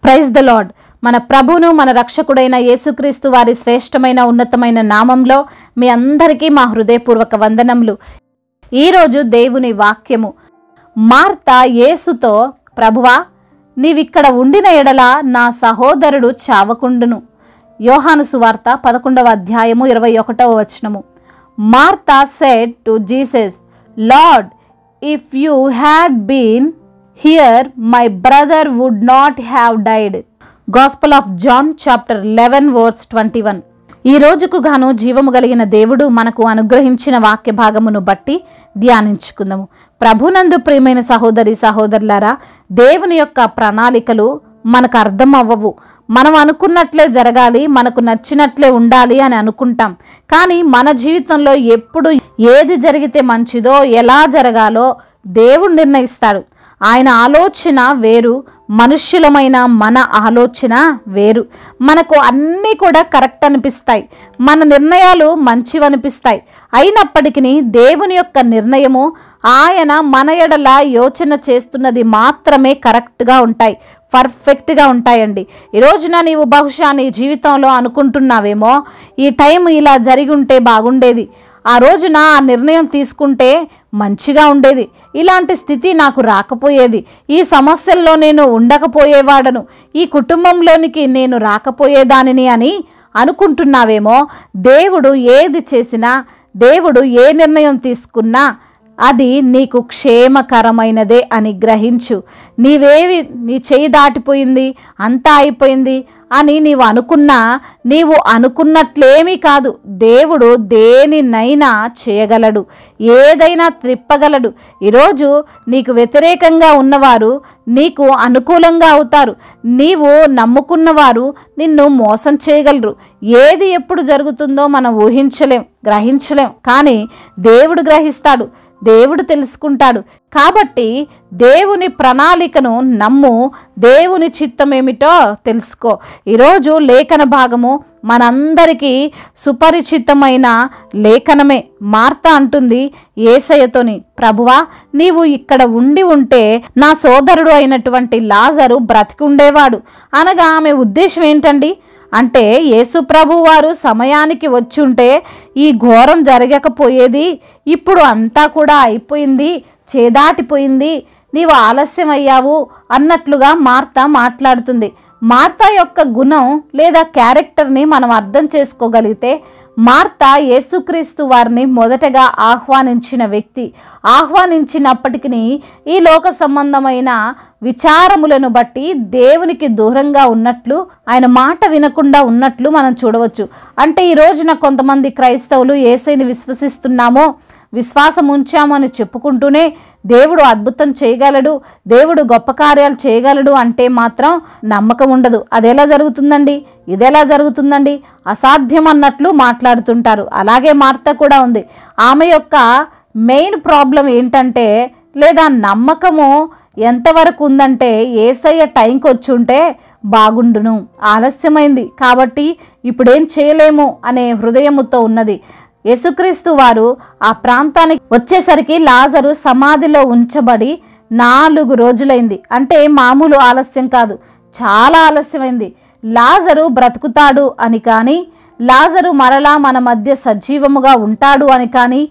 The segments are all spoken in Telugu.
Praise the lord. మన ప్రభువును మన రక్షకుడైన యేసుక్రీస్తు వారి శ్రేష్టమైన ఉన్నతమైన నామంలో మీ అందరికీ మా హృదయపూర్వక వందనములు. ఈరోజు దేవుని వాక్యము. మార్తా యేసుతో, ప్రభువా, నీవిక్కడ ఉండిన ఎడల నా సహోదరుడు చావకుండును. యోహాను సువార్త 11వ అధ్యాయము 21వ వచనము. Martha said to Jesus, Lord, if you had been here my brother would not have died. Gospel of John chapter 11 verse 21. ఈ రోజుకు గాను జీవము కలిగిన దేవుడు మనకు అనుగ్రహించిన వాక్య భాగమును బట్టి ధ్యానించుకుందాము. ప్రభునందు ప్రియమైన సహోదరి సహోదరులారా, దేవుని యొక్క ప్రణాళికలు మనకు అర్థం అవ్వవు. మనం అనుకున్నట్లే జరగాలి, మనకు నచ్చినట్లే ఉండాలి అని అనుకుంటాం. కానీ మన జీవితంలో ఎప్పుడు ఏది జరిగితే మంచిదో, ఎలా జరగాలో దేవుడు నిర్ణయిస్తాడు. ఆయన ఆలోచన వేరు, మనుష్యులమైన మన ఆలోచన వేరు. మనకు అన్నీ కూడా కరెక్ట్ అనిపిస్తాయి, మన నిర్ణయాలు మంచివనిపిస్తాయి. అయినప్పటికీ దేవుని యొక్క నిర్ణయము, ఆయన మన ఎడల యోచన చేస్తున్నది మాత్రమే కరెక్ట్గా ఉంటాయి, పర్ఫెక్ట్గా ఉంటాయండి. ఈ రోజున నీవు బహుశా నీ జీవితంలో అనుకుంటున్నావేమో, ఈ టైం ఇలా జరిగి ఉంటే బాగుండేది, ఆ రోజున ఆ నిర్ణయం తీసుకుంటే మంచిగా ఉండేది, ఇలాంటి స్థితి నాకు రాకపోయేది, ఈ సమస్యల్లో నేను ఉండకపోయేవాడను, ఈ కుటుంబంలోనికి నేను రాకపోయేదానిని అని అనుకుంటున్నావేమో. దేవుడు ఏది చేసినా, దేవుడు ఏ నిర్ణయం తీసుకున్నా అది నీకు క్షేమకరమైనదే అని గ్రహించు. నీ చేయి దాటిపోయింది, అంతా అయిపోయింది అని నీవు అనుకున్నా, నీవు అనుకున్నట్లేమీ కాదు. దేవుడు దేనినైనా చేయగలడు, ఏదైనా త్రిప్పగలడు. ఈరోజు నీకు వ్యతిరేకంగా ఉన్నవారు నీకు అనుకూలంగా అవుతారు. నీవు నమ్ముకున్నవారు నిన్ను మోసం చేయగలరు. ఏది ఎప్పుడు జరుగుతుందో మనం ఊహించలేం, గ్రహించలేం. కానీ దేవుడు గ్రహిస్తాడు, దేవుడు తెలుసుకుంటాడు. కాబట్టి దేవుని ప్రణాళికను నమ్ము, దేవుని చిత్తం ఏమిటో తెలుసుకో. ఈరోజు లేఖన భాగము మనందరికీ సుపరిచితమైన లేఖనమే. మార్తా అంటుంది యేసయ్యతోని, ప్రభువా, నీవు ఇక్కడ ఉంటే నా సోదరుడు అయినటువంటి లాజరు బ్రతికి ఉండేవాడు. అనగా ఆమె ఉద్దేశం ఏంటండి అంటే, యేసు ప్రభు వారు సమయానికి వచ్చుంటే ఈ ఘోరం జరగకపోయేది. ఇప్పుడు అంతా కూడా అయిపోయింది, చేదాటిపోయింది, నీవు ఆలస్యం అయ్యావు అన్నట్లుగా మార్తా మాట్లాడుతుంది. మార్తా యొక్క గుణం లేదా క్యారెక్టర్ని మనం అర్థం చేసుకోగలిగితే, మార్తా యేసుక్రీస్తు వారిని మొదటగా ఆహ్వానించిన వ్యక్తి. ఆహ్వానించినప్పటికీ ఈ లోక సంబంధమైన విచారములను బట్టి దేవునికి దూరంగా ఉన్నట్లు, ఆయన మాట వినకుండా ఉన్నట్లు మనం చూడవచ్చు. అంటే ఈ రోజున కొంతమంది క్రైస్తవులు యేసయ్యని విశ్వసిస్తున్నామో, విశ్వాసం ఉంచాము అని చెప్పుకుంటూనే దేవుడు అద్భుతం చేయగలడు, దేవుడు గొప్ప కార్యాలు చేయగలడు అంటే మాత్రం నమ్మకం ఉండదు. అదెలా జరుగుతుందండి, ఇదెలా జరుగుతుందండి, అసాధ్యం అన్నట్లు మాట్లాడుతుంటారు. అలాగే మార్తా కూడా ఉంది. ఆమె యొక్క మెయిన్ ప్రాబ్లం ఏంటంటే, లేదా నమ్మకము ఎంతవరకు ఉందంటే, యేసయ్య టైంకి వచ్చి ఉంటే బాగుండును, ఆలస్యమైంది కాబట్టి ఇప్పుడేం చేయలేము అనే హృదయముతో ఉన్నది. యేసుక్రీస్తు వారు ఆ ప్రాంతానికి వచ్చేసరికి లాజరు సమాధిలో ఉంచబడి 4 రోజులైంది. అంటే మామూలు ఆలస్యం కాదు, చాలా ఆలస్యమైంది. లాజరు బ్రతుకుతాడు అని కానీ, లాజరు మరలా మన మధ్య సజీవముగా ఉంటాడు అని కానీ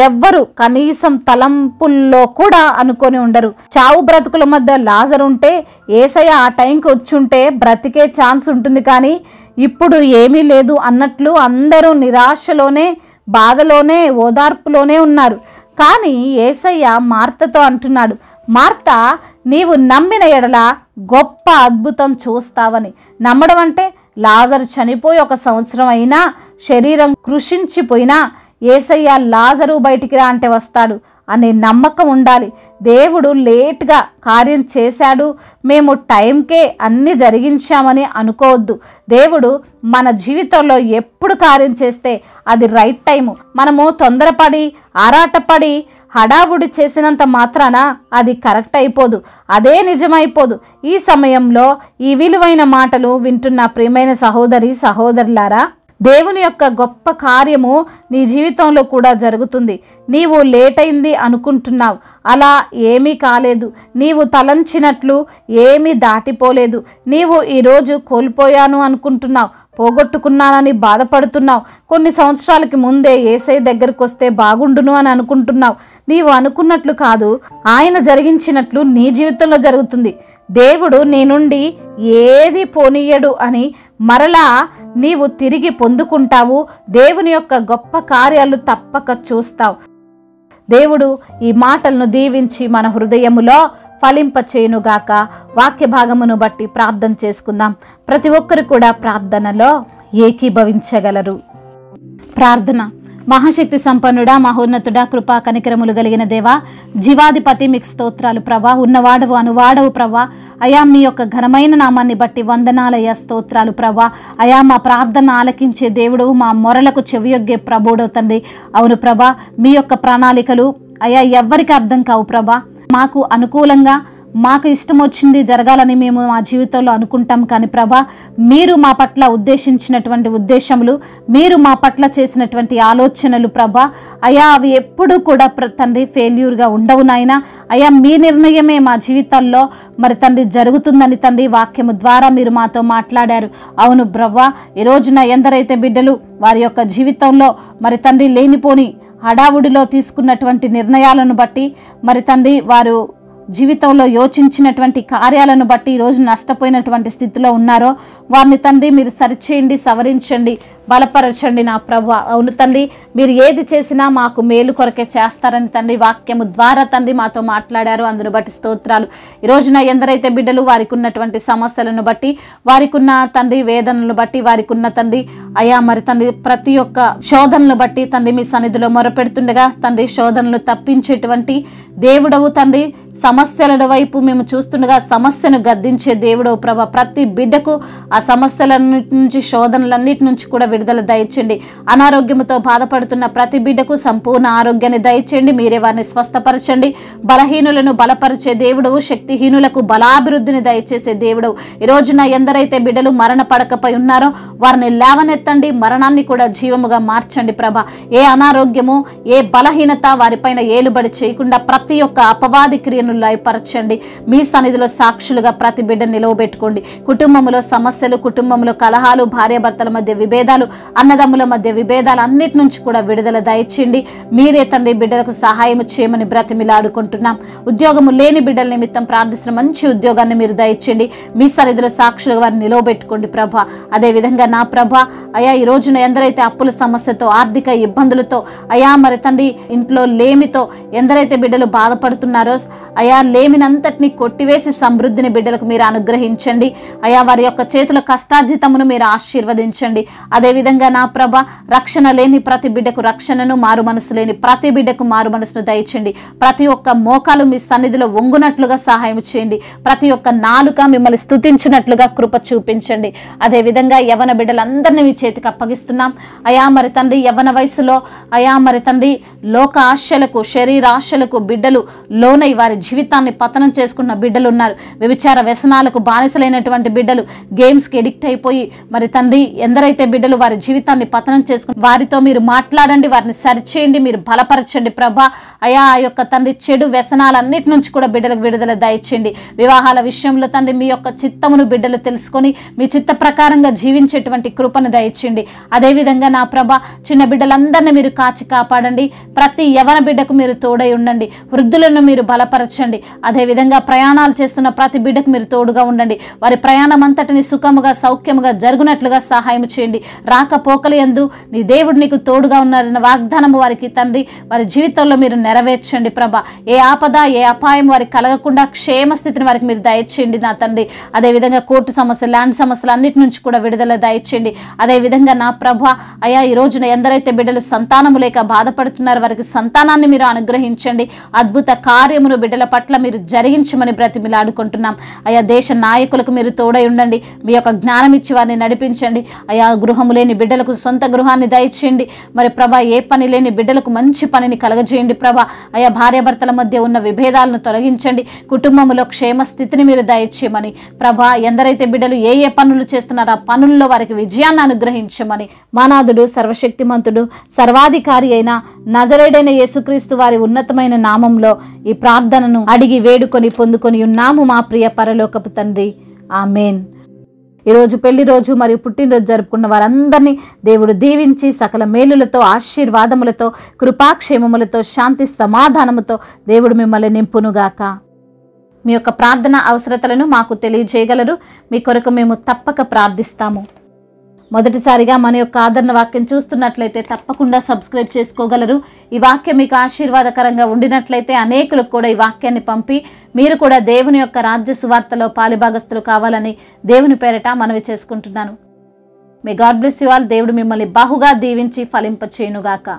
ఎవ్వరు కనీసం తలంపుల్లో కూడా అనుకొని ఉండరు. చావు బ్రతుకుల మధ్య లాజరు ఉంటే, యేసయ్య ఆ టైంకి వచ్చుంటే బ్రతికే ఛాన్స్ ఉంటుంది. కానీ ఇప్పుడు ఏమీ లేదు అన్నట్లు అందరూ నిరాశలోనే, బాధలోనే, ఓదార్పులోనే ఉన్నారు. కానీ యేసయ్య మార్తతో అంటున్నాడు, మార్తా, నీవు నమ్మిన ఎడల గొప్ప అద్భుతం చూస్తావని. నమ్మడం అంటే, లాజరు చనిపోయి 1 సంవత్సరం అయినా, శరీరం కృషించిపోయినా యేసయ్య లాజరు బయటికి రా అంటే వస్తాడు అనే నమ్మకం ఉండాలి. దేవుడు లేట్గా కార్యం చేశాడు, మేము టైంకే అన్నీ జరిగించామని అనుకోవద్దు. దేవుడు మన జీవితంలో ఎప్పుడు కార్యం చేస్తే అది రైట్ టైము. మనము తొందరపడి, ఆరాటపడి, హడావుడి చేసినంత మాత్రాన అది కరెక్ట్ అయిపోదు, అదే నిజమైపోదు. ఈ సమయంలో ఈ విలువైన మాటలు వింటున్న ప్రియమైన సహోదరి సహోదరులారా, దేవుని యొక్క గొప్ప కార్యము నీ జీవితంలో కూడా జరుగుతుంది. నీవు లేట్ అయింది అనుకుంటున్నావు, అలా ఏమీ కాలేదు. నీవు తలంచినట్లు ఏమీ దాటిపోలేదు. నీవు ఈరోజు కోల్పోయాను అనుకుంటున్నావు, పోగొట్టుకున్నానని బాధపడుతున్నావు. కొన్ని సంవత్సరాలకి ముందే యేసయ్య దగ్గరకు వస్తే బాగుండును అని అనుకుంటున్నావు. నీవు అనుకున్నట్లు కాదు, ఆయన జరిగించినట్లు నీ జీవితంలో జరుగుతుంది. దేవుడు నీ నుండి ఏది పోనీయడు అని మరలా నీవు తిరిగి పొందుకుంటావు. దేవుని యొక్క గొప్ప కార్యాలు తప్పక చూస్తావు. దేవుడు ఈ మాటలను దీవించి మన హృదయములో ఫలింపచేయునుగాక. వాక్య భాగమును బట్టి ప్రార్థన చేసుకుందాం. ప్రతి ఒక్కరు కూడా ప్రార్థనలో ఏకీభవించగలరు. ప్రార్థన. మహాశక్తి సంపన్నుడా, మహోన్నతుడా, కృపా కనికరములు కలిగిన దేవా, జీవాధిపతి, మీకు స్తోత్రాలు ప్రభా. ఉన్నవాడవు అనువాడవు ప్రభా. అయా మీ యొక్క ఘనమైన నామాన్ని బట్టి వందనాలయ్యా, స్తోత్రాలు ప్రభా. అయా మా ప్రార్థన ఆలకించే దేవుడు, మా మొరలకు చెవియొగ్గే ప్రభుడవు తండ్రి. అవును ప్రభా, మీ యొక్క ప్రణాళికలు అయా ఎవ్వరికి అర్థం కావు ప్రభా. మాకు అనుకూలంగా మాకు ఇష్టం వచ్చింది జరగాలని మేము మా జీవితంలో అనుకుంటాం, కానీ ప్రభా మీరు మా పట్ల ఉద్దేశించినటువంటి ఉద్దేశములు, మీరు మా పట్ల చేసినటువంటి ఆలోచనలు ప్రభా అయా అవి ఎప్పుడూ కూడా తండ్రి ఫెయిల్యూర్గా ఉండవు నాయన. అయా మీ నిర్ణయమే మా జీవితాల్లో మరి తండ్రి జరుగుతుందని తండ్రి వాక్యము ద్వారా మీరు మాతో మాట్లాడారు. అవును ప్రభా, ఈ రోజున ఎందరైతే బిడ్డలు వారి యొక్క జీవితంలో మరి తండ్రి లేనిపోని హడావుడిలో తీసుకున్నటువంటి నిర్ణయాలను బట్టి మరి తండ్రి వారు జీవితంలో యోచించినటువంటి కార్యాలను బట్టి ఈరోజు నష్టపోయినటువంటి స్థితిలో ఉన్నారో వారిని తండ్రి మీరు సరిచేయండి, సవరించండి, బలపరచండి నా ప్రభు. అవును తండ్రి, మీరు ఏది చేసినా మాకు మేలు కొరకే చేస్తారని తండ్రి వాక్యము ద్వారా తండ్రి మాతో మాట్లాడారు. అందును బట్టి స్తోత్రాలు. ఈ రోజున ఎందరైతే బిడ్డలు వారికి ఉన్నటువంటి సమస్యలను బట్టి, వారికి ఉన్న తండ్రి వేదనలను బట్టి, వారికి ఉన్న తండ్రి అయా మరి తండ్రి ప్రతి ఒక్క శోధనలు బట్టి తండ్రి మీ సన్నిధిలో మొరపెడుతుండగా తండ్రి శోధనలు తప్పించేటువంటి దేవుడవు తండ్రి, సమస్యల వైపు మేము చూస్తుండగా సమస్యను గద్దించే దేవుడవు ప్రభా. ప్రతి బిడ్డకు ఆ సమస్యలన్నిటి నుంచి, శోధనలన్నిటి నుంచి కూడా విడుదల దయచేయండి. అనారోగ్యంతో బాధపడుతున్న ప్రతి బిడ్డకు సంపూర్ణ ఆరోగ్యాన్ని దయచేయండి. మీరే వారిని స్వస్థపరచండి. బలహీనులను బలపరిచే దేవుడవు, శక్తిహీనులకు బలాభివృద్ధిని దయచేసే దేవుడవు. ఈ రోజున ఎందరైతే బిడ్డలు మరణ పడకపై ఉన్నారో వారిని లేవనెత్తండి, మరణాన్ని కూడా జీవముగా మార్చండి ప్రభా. ఏ అనారోగ్యము, ఏ బలహీనత వారిపైన ఏలుబడి చేయకుండా ప్రతి ఒక్క అపవాది క్రియను లయపరచండి. మీ సన్నిధిలో సాక్షులుగా ప్రతి బిడ్డ నిలవబెట్టుకోండి. కుటుంబంలో సమస్యలు, కుటుంబంలో కలహాలు, భార్యాభర్తల మధ్య విభేదాలు, అన్నదమ్ముల మధ్య విభేదాలు అన్నిటి నుంచి కూడా విడుదల దయచేయండి. మీరే తండ్రి బిడ్డలకు సహాయం చేయమని బ్రతిమిలాడుకుంటున్నాం. ఉద్యోగము లేని బిడ్డల నిమిత్తం ప్రార్థిస్తున్న మంచి ఉద్యోగాన్ని మీరు దయచేయండి. మీ సన్నిధిలో సాక్షులుగా వారిని నిలవబెట్టుకోండి ప్రభా. అదేవిధంగా నా ప్రభా అయా ఈ రోజున ఎందరైతే అప్పుల సమస్యతో, ఆర్థిక ఇబ్బందులతో, అయా మరి తండ్రి ఇంట్లో లేమితో ఎందరైతే బిడ్డలు బాధపడుతున్నారో అయా లేమినంతటిని కొట్టివేసి సమృద్ధిని బిడ్డలకు మీరు అనుగ్రహించండి. అయా వారి యొక్క చేతుల కష్టార్జితమును మీరు ఆశీర్వదించండి. అదేవిధంగా నా ప్రభ రక్షణ లేని ప్రతి బిడ్డకు రక్షణను, మారు మనసు లేని ప్రతి బిడ్డకు మారు మనసును దయచేయండి. ప్రతి ఒక్క మోకాలు మీ సన్నిధిలో వంగునట్లుగా సహాయం చేయండి. ప్రతి ఒక్క నాలుక మిమ్మల్ని స్తుతించినట్లుగా కృప చూపించండి. అదేవిధంగా యవన బిడ్డలందరినీ మీ చేతికి అప్పగిస్తున్నాం. అయా మరి తండ్రి యవన వయసులో అయా మరి తండ్రి లోక ఆశలకు, శరీరాశలకు బిడ్డలు లోనై వారి జీవితాన్ని పతనం చేసుకున్న బిడ్డలు ఉన్నారు. వ్యభిచార వ్యసనాలకు బానిసలైనటువంటి బిడ్డలు, గేమ్స్కి ఎడిక్ట్ అయిపోయి మరి తండ్రి ఎందరైతే బిడ్డలు వారి జీవితాన్ని పతనం చేసుకుని వారితో మీరు మాట్లాడండి, వారిని సరిచేయండి, మీరు బలపరచండి ప్రభా. అయా ఆ యొక్క తండ్రి చెడు వ్యసనాలన్నిటి నుంచి కూడా బిడ్డలకు విడుదల దయచేయండి. వివాహాల విషయంలో తండ్రి మీ యొక్క చిత్తమును బిడ్డలు తెలుసుకొని మీ చిత్త ప్రకారంగా జీవించేటువంటి కృపను దయచేయండి. అదేవిధంగా నా ప్రభ చిన్న బిడ్డలందరినీ మీరు కాచి కాపాడండి. ప్రతి యవన బిడ్డకు మీరు తోడై ఉండండి. వృద్ధులను మీరు బలపరచండి. అదేవిధంగా ప్రయాణాలు చేస్తున్న ప్రతి బిడ్డకు మీరు తోడుగా ఉండండి. వారి ప్రయాణం అంతటిని సుఖముగా, సౌఖ్యముగా జరుగునట్లుగా సహాయం చేయండి. రాకపోకలు యందు నీ దేవుడు నీకు తోడుగా ఉన్నారన్న వాగ్దానము వారికి తండ్రి వారి జీవితంలో మీరు నెరవేర్చండి ప్రభ. ఏ ఆపద, ఏ అపాయం వారికి కలగకుండా క్షేమస్థితిని వారికి మీరు దయచేయండి నా తండ్రి. అదేవిధంగా కోర్టు సమస్యలు, ల్యాండ్ సమస్యలు అన్నిటి నుంచి కూడా విడుదల దయచేయండి. అదేవిధంగా నా ప్రభ అయా ఈ రోజున ఎందరైతే బిడ్డలు సంతానము లేక బాధపడుతున్నారు వారికి సంతానాన్ని మీరు అనుగ్రహించండి. అద్భుత కార్యమును బిడ్డల బిడ్డల పట్ల మీరు జరిగించమని బ్రతిమిలాడుకుంటున్నాం అయా. దేశ నాయకులకు మీరు తోడై ఉండండి, మీ యొక్క జ్ఞానం ఇచ్చి వారిని నడిపించండి అయా. గృహము లేని బిడ్డలకు సొంత గృహాన్ని దయచేయండి మరి ప్రభా. ఏ పని లేని బిడ్డలకు మంచి పనిని కలగజేయండి ప్రభా అయా. భార్యాభర్తల మధ్య ఉన్న విభేదాలను తొలగించండి, కుటుంబంలో క్షేమ స్థితిని మీరు దయచేయమని ప్రభా. ఎందరైతే బిడ్డలు ఏ ఏ పనులు చేస్తున్నారో ఆ పనుల్లో వారికి విజయాన్ని అనుగ్రహించమని మానాథుడు, సర్వశక్తిమంతుడు, సర్వాధికారి అయిన నజరేయుడైన యేసుక్రీస్తు వారి ఉన్నతమైన నామంలో ఈ ప్రార్థనను అడిగి వేడుకొని పొందుకొని ఉన్నాము మా ప్రియ పరలోకపు తండ్రి. ఆమేన్. ఈరోజు పెళ్లి రోజు మరియు పుట్టినరోజు జరుపుకున్న వారందరినీ దేవుడు దీవించి సకల మేలులతో, ఆశీర్వాదములతో, కృపాక్షేమములతో, శాంతి సమాధానముతో దేవుడు మిమ్మల్ని నింపునుగాక. మీ యొక్క ప్రార్థన అవసరతలను మాకు తెలియజేయగలరు. మీ కొరకు మేము తప్పక ప్రార్థిస్తాము. మొదటిసారిగా మన యొక్క ఆదరణ వాక్యం చూస్తున్నట్లయితే తప్పకుండా సబ్స్క్రైబ్ చేసుకోగలరు. ఈ వాక్యం మీకు ఆశీర్వాదకరంగా ఉండినట్లయితే అనేకులకు కూడా ఈ వాక్యాన్ని పంపి మీరు కూడా దేవుని యొక్క రాజ్య సువార్తలో పాలిభాగస్తులు కావాలని దేవుని పేరట మనవి చేసుకుంటున్నాను. May God bless you all. దేవుడు మిమ్మల్ని బహుగా దీవించి ఫలింపచేయునుగాక.